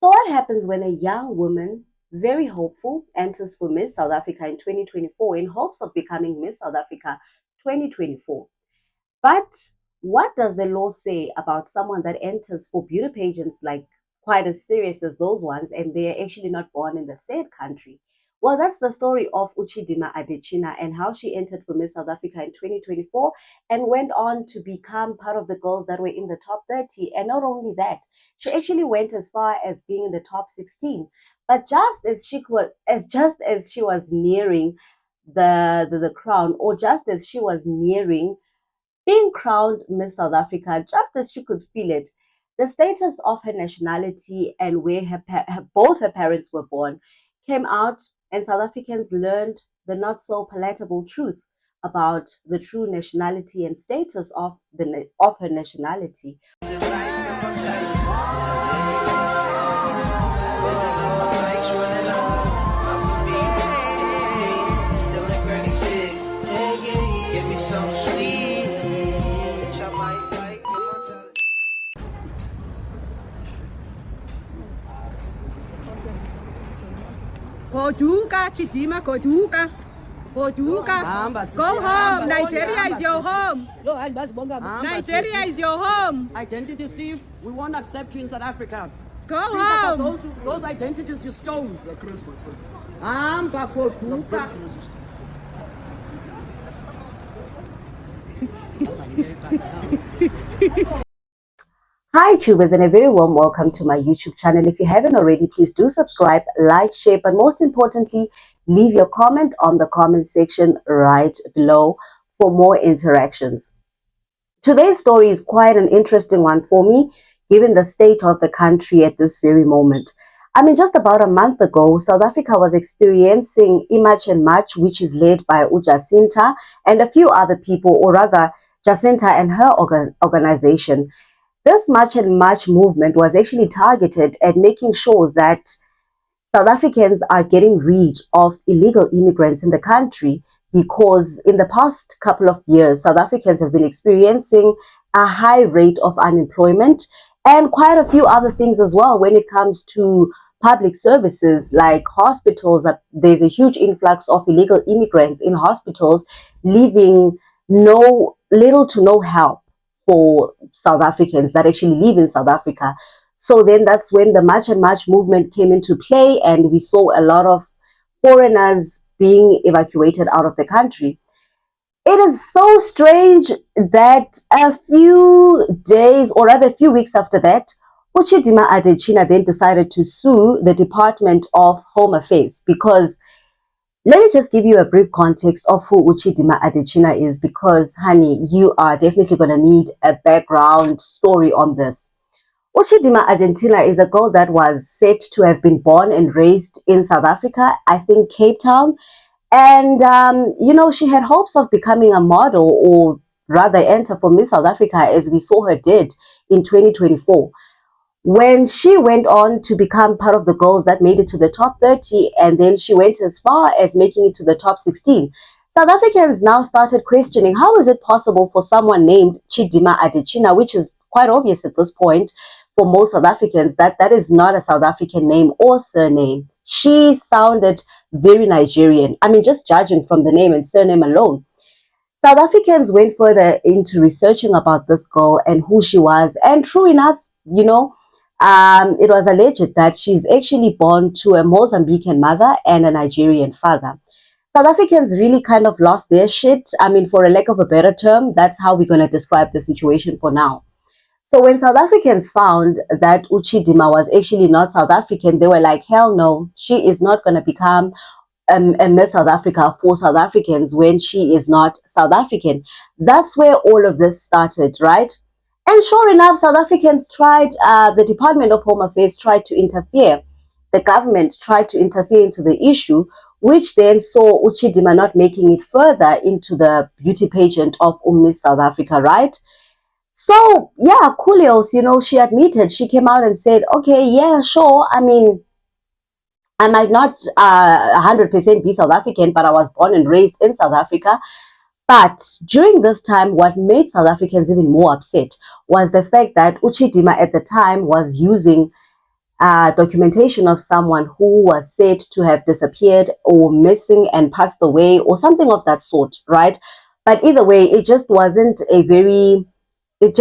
So what happens when a young woman, very hopeful, enters for Miss South Africa in 2024 in hopes of becoming Miss South Africa 2024? But what does the law say about someone that enters for beauty pageants like quite as serious as those ones and they are actually not born in the said country? Well, that's the story of Chidimma Adetshina and how she entered for Miss South Africa in 2024 and went on to become part of the girls that were in the top 30. And not only that, she actually went as far as being in the top 16. But just as she was nearing the crown, or just as she was nearing being crowned Miss South Africa, just as she could feel it, the status of her nationality and where both her parents were born came out, and South Africans learned the not so palatable truth about the true nationality and status of her nationality. Goduka, Chidimma, Goduka. Goduka. Go home. Nigeria is your home. Nigeria is your home. Identity thief, we won't accept you in South Africa. Go home. Those identities you stole. Goduka. Hi tubers, and a very warm welcome to my YouTube channel. If you haven't already, please do subscribe, like, share, but most importantly, leave your comment on the comment section right below for more interactions. Today's story is quite an interesting one for me, given the state of the country at this very moment. I mean, just about a month ago, South Africa was experiencing Image and March, which is led by Jacinta and a few other people, or rather, Jacinta and her organization. This March and March movement was actually targeted at making sure that South Africans are getting rid of illegal immigrants in the country, because in the past couple of years, South Africans have been experiencing a high rate of unemployment and quite a few other things as well when it comes to public services like hospitals. There's a huge influx of illegal immigrants in hospitals, leaving little to no help for South Africans that actually live in South Africa. So then that's when the March and March movement came into play, and we saw a lot of foreigners being evacuated out of the country. It is so strange that a few days, or rather a few weeks after that, Chidimma Adetshina then decided to sue the Department of Home Affairs, because let me just give you a brief context of who Chidimma Adetshina is, because, honey, you are definitely going to need a background story on this. Chidimma Adetshina is a girl that was said to have been born and raised in South Africa, I think Cape Town. And, she had hopes of becoming a model, or rather enter for Miss South Africa, as we saw her did in 2024. When she went on to become part of the girls that made it to the top 30, and then she went as far as making it to the top 16, South Africans now started questioning, how is it possible for someone named Chidimma Adetshina, which is quite obvious at this point for most South Africans that that is not a South African name or surname. She sounded very Nigerian. I mean, just judging from the name and surname alone. South Africans went further into researching about this girl and who she was, and true enough, it was alleged that she's actually born to a Mozambican mother and a Nigerian father. South Africans really kind of lost their shit. I mean, for a lack of a better term, that's how we're going to describe the situation for now. So when South Africans found that Chidimma was actually not South African, they were like, hell no, she is not going to become a Miss South Africa for South Africans when she is not South African. That's where all of this started, right? And sure enough, South Africans tried, the Department of Home Affairs tried to interfere. The government tried to interfere into the issue, which then saw Chidimma not making it further into the beauty pageant of Miss South Africa, right? So, yeah, Kulios, she admitted, she came out and said, okay, yeah, sure. I mean, I might not 100% be South African, but I was born and raised in South Africa. But during this time, what made South Africans even more upset was the fact that Chidimma at the time was using documentation of someone who was said to have disappeared or missing and passed away or something of that sort, right? But either way, it just wasn't a very it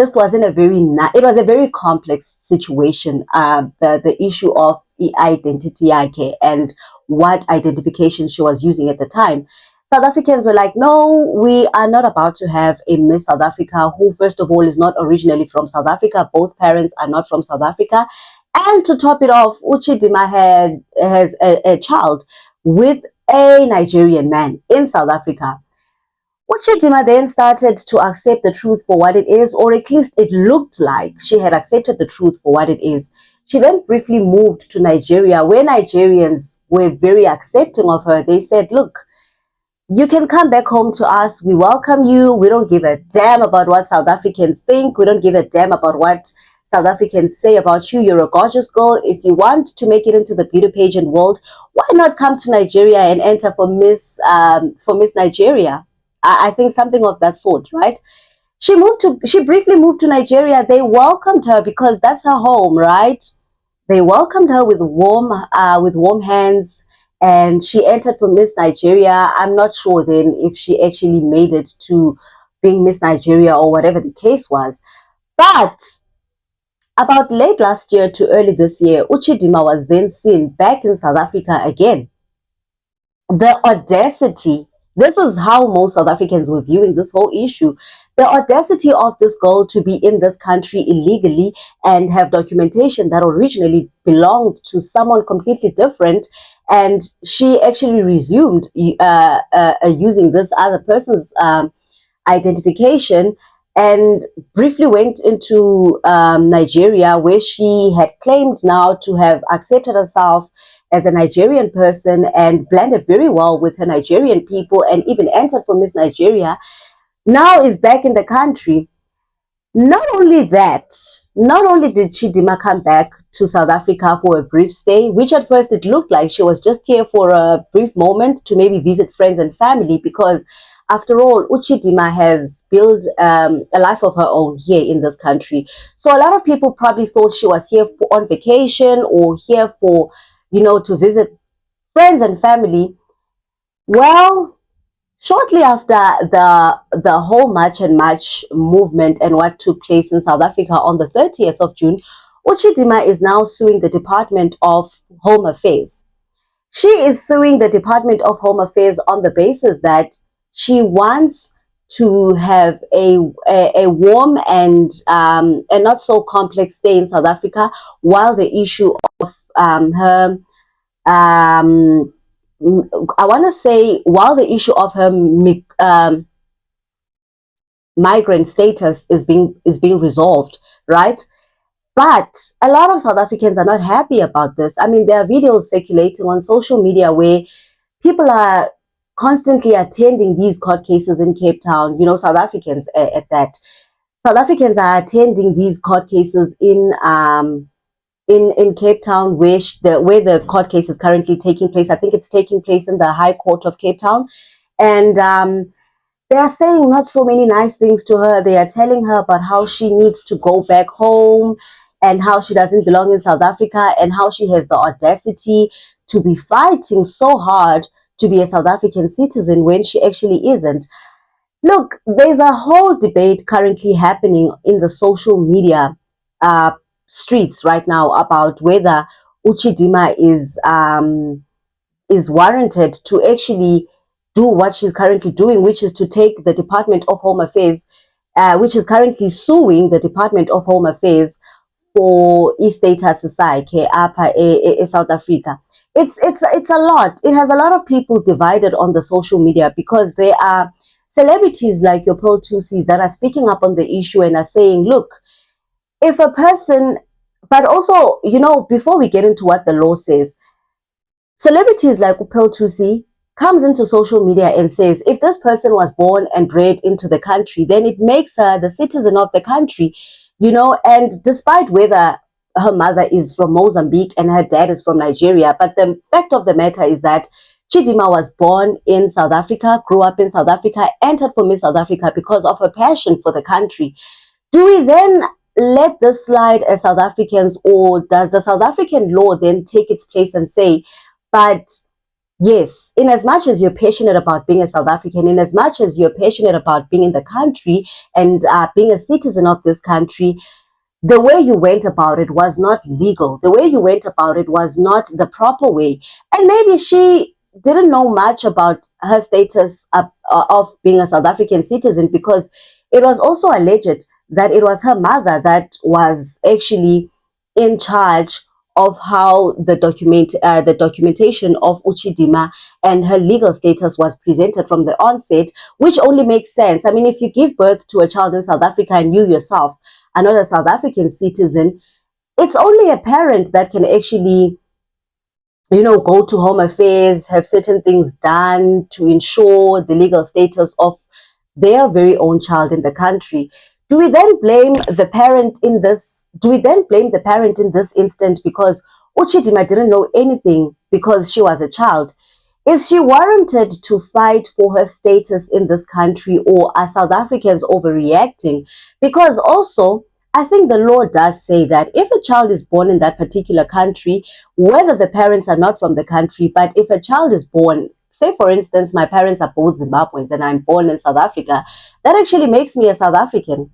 was a very complex situation. The issue of identity and what identification she was using at the time. South Africans were like, no, we are not about to have a Miss South Africa who, first of all, is not originally from South Africa. Both parents are not from South Africa. And to top it off, Chidimma has a child with a Nigerian man in South Africa. Chidimma then started to accept the truth for what it is, or at least it looked like she had accepted the truth for what it is. She then briefly moved to Nigeria, where Nigerians were very accepting of her. They said, look, you can come back home to us. We welcome you. We don't give a damn about what South Africans think. We don't give a damn about what South Africans say about you. You're a gorgeous girl. If you want to make it into the beauty pageant world, why not come to Nigeria and enter for Miss Nigeria? I think something of that sort, right? She briefly moved to Nigeria. They welcomed her because that's her home, right? They welcomed her with warm hands, and she entered for Miss Nigeria. I'm not sure then if she actually made it to being Miss Nigeria or whatever the case was. But about late last year to early this year, Chidimma was then seen back in South Africa again. The audacity, this is how most South Africans were viewing this whole issue. The audacity of this girl to be in this country illegally and have documentation that originally belonged to someone completely different. And she actually resumed using this other person's identification and briefly went into Nigeria, where she had claimed now to have accepted herself as a Nigerian person and blended very well with her Nigerian people and even entered for Miss Nigeria, now is back in the country. Not only that, not only did Chidimma come back to South Africa for a brief stay, which at first it looked like she was just here for a brief moment to maybe visit friends and family, because after all, Chidimma has built a life of her own here in this country. So a lot of people probably thought she was here on vacation or here for, to visit friends and family. Well, shortly after the whole March and March movement and what took place in South Africa on the 30th of June, Chidimma is now suing the Department of Home Affairs. She is suing the Department of Home Affairs on the basis that she wants to have a warm and not so complex stay in South Africa, while the issue of her I want to say, while the issue of her migrant status is being resolved, right? But a lot of South Africans are not happy about this. I mean, there are videos circulating on social media where people are constantly attending these court cases in Cape Town. South Africans at that. South Africans are attending these court cases in Cape Town, where the court case is currently taking place. I think it's taking place in the High Court of Cape Town. And they are saying not so many nice things to her. They are telling her about how she needs to go back home and how she doesn't belong in South Africa and how she has the audacity to be fighting so hard to be a South African citizen when she actually isn't. Look, there's a whole debate currently happening in the social media streets right now about whether Chidimma is warranted to actually do what she's currently doing, which is to take the Department of Home Affairs, which is currently suing the Department of Home Affairs for e-status society in South Africa. It's a lot. It has a lot of people divided on the social media, because there are celebrities like your Pearl Tusis that are speaking up on the issue and are saying, look, if a person, but also, before we get into what the law says, celebrities like Pearl Tusi comes into social media and says, if this person was born and bred into the country, then it makes her the citizen of the country, and despite whether her mother is from Mozambique and her dad is from Nigeria, but the fact of the matter is that Chidimma was born in South Africa, grew up in South Africa, entered for Miss South Africa because of her passion for the country. Do we then let this slide as South Africans, or does the South African law then take its place and say, but yes, in as much as you're passionate about being a South African, in as much as you're passionate about being in the country and being a citizen of this country, the way you went about it was not legal. The way you went about it was not the proper way. And maybe she didn't know much about her status of being a South African citizen, because it was also alleged that it was her mother that was actually in charge of how the documentation of Chidimma and her legal status was presented from the onset, which only makes sense. I mean, if you give birth to a child in South Africa and you yourself are not a South African citizen, it's only a parent that can actually, go to Home Affairs, have certain things done to ensure the legal status of their very own child in the country. Do we then blame the parent in this? Do we then blame the parent in this instant because Chidimma didn't know anything because she was a child? Is she warranted to fight for her status in this country, or are South Africans overreacting? Because also, I think the law does say that if a child is born in that particular country, whether the parents are not from the country, but if a child is born, say for instance, my parents are both Zimbabweans and I'm born in South Africa, that actually makes me a South African.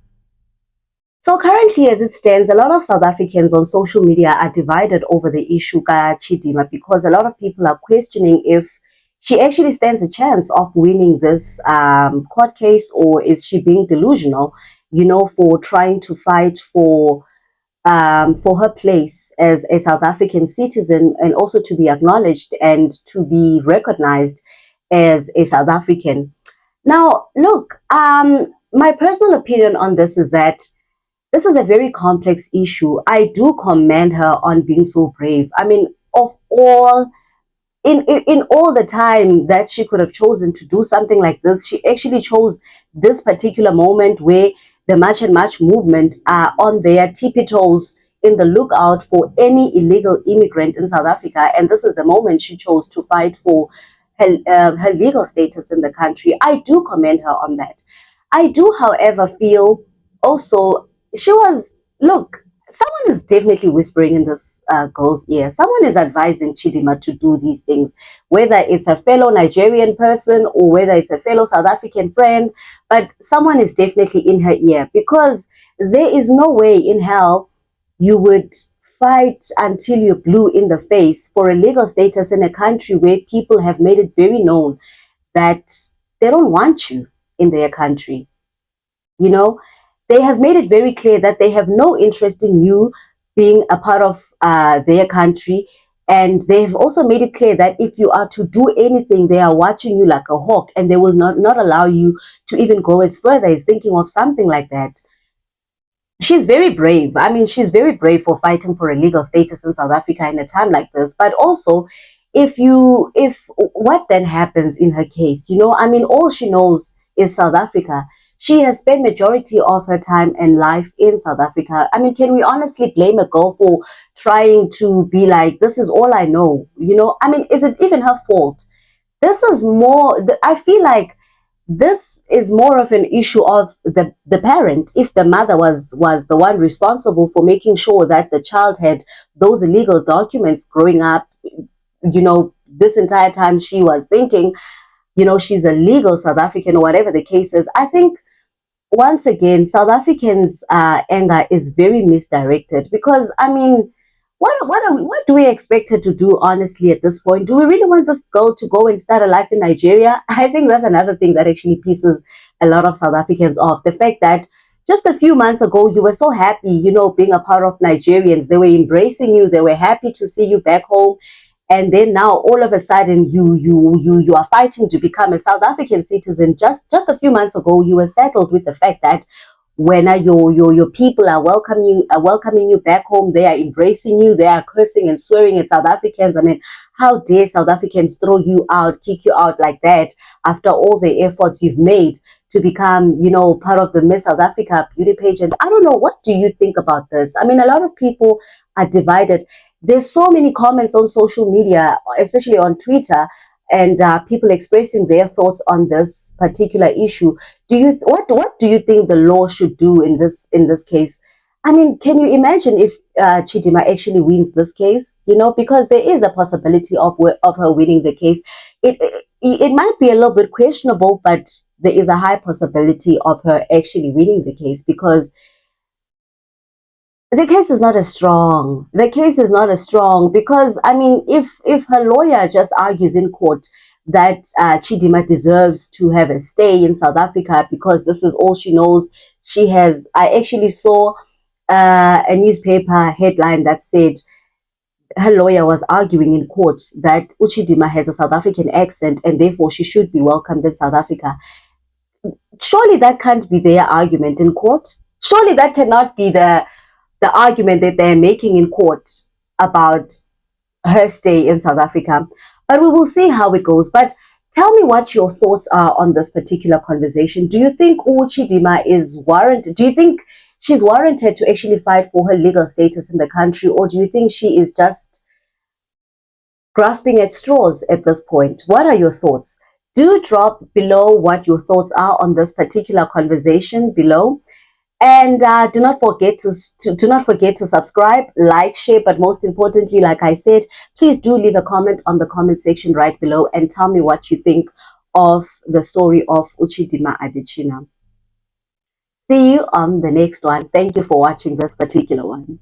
So currently, as it stands, a lot of South Africans on social media are divided over the issue of Chidimma, because a lot of people are questioning if she actually stands a chance of winning this court case, or is she being delusional, for trying to fight for her place as a South African citizen, and also to be acknowledged and to be recognized as a South African. Now, look, my personal opinion on this is that this is a very complex issue. I do commend her on being so brave. I mean, of all in all the time that she could have chosen to do something like this, she actually chose this particular moment where the March and March movement are on their tippy toes in the lookout for any illegal immigrant in South Africa, and this is the moment she chose to fight for her legal status in the country. I do commend her on that. I do, however, feel also she was, look, someone is definitely whispering in this girl's ear. Someone is advising Chidimma to do these things, whether it's a fellow Nigerian person or whether it's a fellow South African friend, but someone is definitely in her ear, because there is no way in hell you would fight until you're blue in the face for a legal status in a country where people have made it very known that they don't want you in their country. You know, they have made it very clear that they have no interest in you being a part of their country. And they have also made it clear that if you are to do anything, they are watching you like a hawk, and they will not allow you to even go as further as thinking of something like that. She's very brave. I mean, she's very brave for fighting for a legal status in South Africa in a time like this. But also, if what then happens in her case, I mean, all she knows is South Africa. She has spent majority of her time and life in South Africa. I mean, can we honestly blame a girl for trying to be like, this is all I know? I mean, is it even her fault? This is more, I feel like this is more of an issue of the parent. If the mother was the one responsible for making sure that the child had those illegal documents growing up, this entire time she was thinking, she's a legal South African or whatever the case is. I think once again, South Africans' anger is very misdirected, because I mean, what do we expect her to do, honestly, at this point? Do we really want this girl to go and start a life in Nigeria? I think that's another thing that actually pisses a lot of South Africans off. The fact that just a few months ago, you were so happy, being a part of Nigerians. They were embracing you. They were happy to see you back home. And then now, all of a sudden, you are fighting to become a South African citizen. Just a few months ago, you were settled with the fact that when your people are welcoming you back home, they are embracing you, they are cursing and swearing at South Africans. I mean, how dare South Africans throw you out, kick you out like that after all the efforts you've made to become, part of the Miss South Africa beauty pageant? I don't know. What do you think about this? I mean, a lot of people are divided. There's so many comments on social media, especially on Twitter, and people expressing their thoughts on this particular issue. What do you think the law should do in this case? I mean, can you imagine if Chidimma actually wins this case? You know, because there is a possibility of her winning the case. It might be a little bit questionable, but there is a high possibility of her actually winning the case because the case is not as strong. The case is not as strong because I mean, if her lawyer just argues in court that Chidimma deserves to have a stay in South Africa because this is all she knows, she has. I actually saw a newspaper headline that said her lawyer was arguing in court that Chidimma has a South African accent and therefore she should be welcomed in South Africa. Surely that can't be their argument in court. Surely that cannot be the argument that they're making in court about her stay in South Africa. But we will see how it goes. But tell me what your thoughts are on this particular conversation. Do you think Chidimma is warranted? Do you think she's warranted to actually fight for her legal status in the country, or do you think she is just grasping at straws at this point? What are your thoughts? Do drop below what your thoughts are on this particular conversation below. And do not forget to subscribe, like, share, but most importantly, like I said, please do leave a comment on the comment section right below and tell me what you think of the story of Chidimma Adetshina. See you on the next one. Thank you for watching this particular one.